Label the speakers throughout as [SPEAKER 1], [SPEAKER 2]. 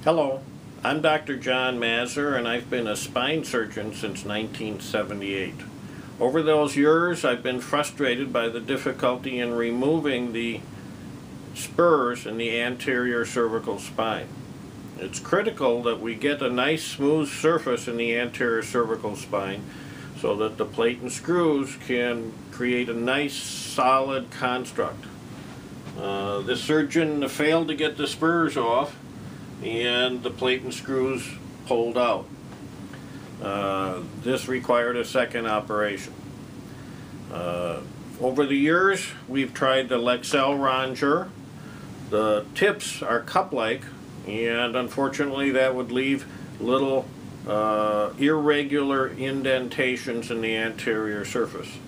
[SPEAKER 1] Hello, I'm Dr. John Mazur, and I've been a spine surgeon since 1978. Over those years, I've been frustrated by the difficulty in removing the spurs in the anterior cervical spine. It's critical that we get a nice smooth surface in the anterior cervical spine so that the plate and screws can create a nice solid construct. This surgeon failed to get the spurs off, and the plate and screws pulled out. This required a second operation. Over the years, we've tried the Rongeur. The tips are cup-like, and unfortunately that would leave little irregular indentations in the anterior surface.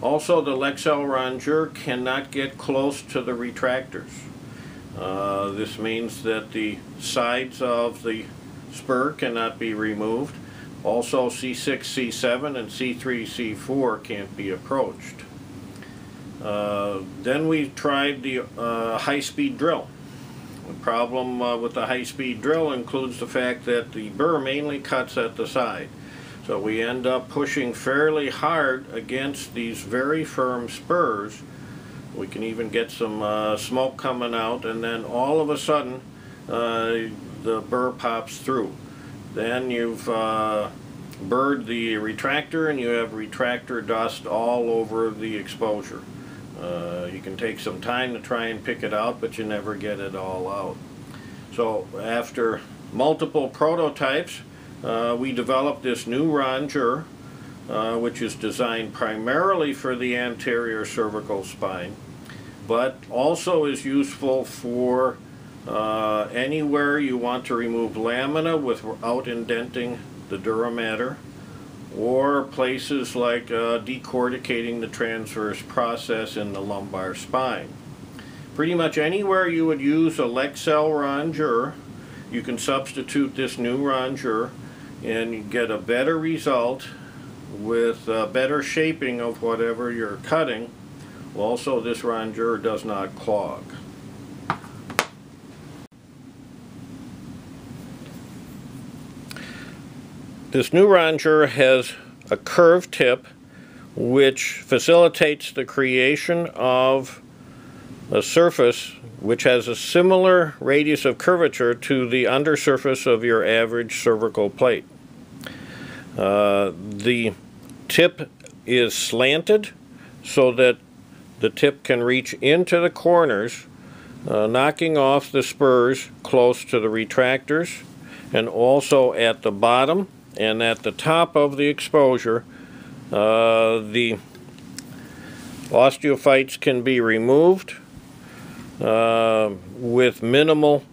[SPEAKER 1] Also, the Rongeur cannot get close to the retractors. This means that the sides of the spur cannot be removed. Also, C6, C7, and C3, C4 can't be approached. Then we tried the high-speed drill. The problem with the high-speed drill includes the fact that the burr mainly cuts at the side. So we end up pushing fairly hard against these very firm spurs. We can even get some smoke coming out, and then all of a sudden the burr pops through. Then you've burred the retractor, and you have retractor dust all over the exposure. You can take some time to try and pick it out, but you never get it all out. So after multiple prototypes, we developed this new Rongeur, which is designed primarily for the anterior cervical spine, but also is useful for anywhere you want to remove lamina without indenting the dura mater, or places like decorticating the transverse process in the lumbar spine. Pretty much anywhere you would use a Rongeur, you can substitute this new Rongeur and you get a better result with better shaping of whatever you're cutting. Also, this Rongeur does not clog. This new Rongeur has a curved tip which facilitates the creation of a surface which has a similar radius of curvature to the undersurface of your average cervical plate. The tip is slanted so that the tip can reach into the corners, knocking off the spurs close to the retractors, and also at the bottom and at the top of the exposure, the osteophytes can be removed with minimal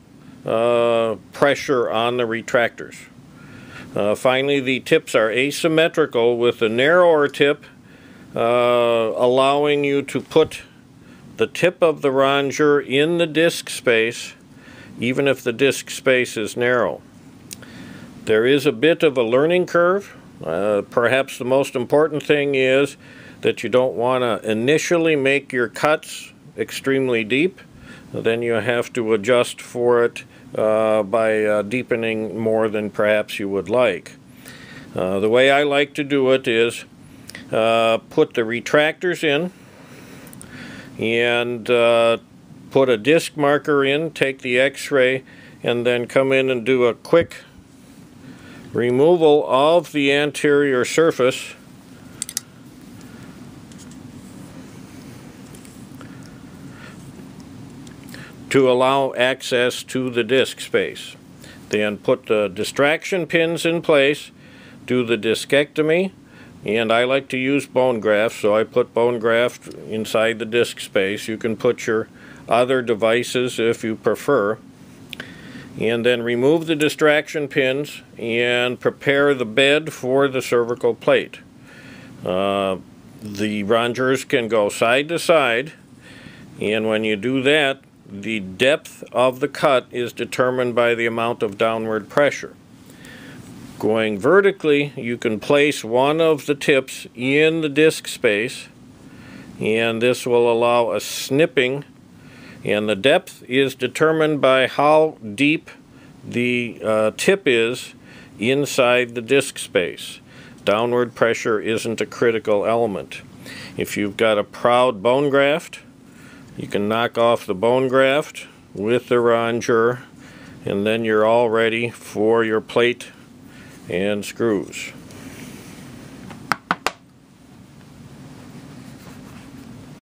[SPEAKER 1] pressure on the retractors. Finally, the tips are asymmetrical, with a narrower tip allowing you to put the tip of the Rongeur in the disc space, even if the disc space is narrow. There is a bit of a learning curve. Perhaps the most important thing is that you don't want to initially make your cuts extremely deep. Then you have to adjust for it by deepening more than perhaps you would like. The way I like to do it is put the retractors in and put a disc marker in, take the x-ray, and then come in and do a quick removal of the anterior surface to allow access to the disc space. Then put the distraction pins in place, do the discectomy, and I like to use bone graft, so I put bone graft inside the disc space. You can put your other devices if you prefer. And then remove the distraction pins and prepare the bed for the cervical plate. The Rongeurs can go side to side, and when you do that, the depth of the cut is determined by the amount of downward pressure. Going vertically, you can place one of the tips in the disc space, and this will allow a snipping, and the depth is determined by how deep the tip is inside the disc space. Downward pressure isn't a critical element. If you've got a proud bone graft, you can knock off the bone graft with the Rongeur, and then you're all ready for your plate and screws.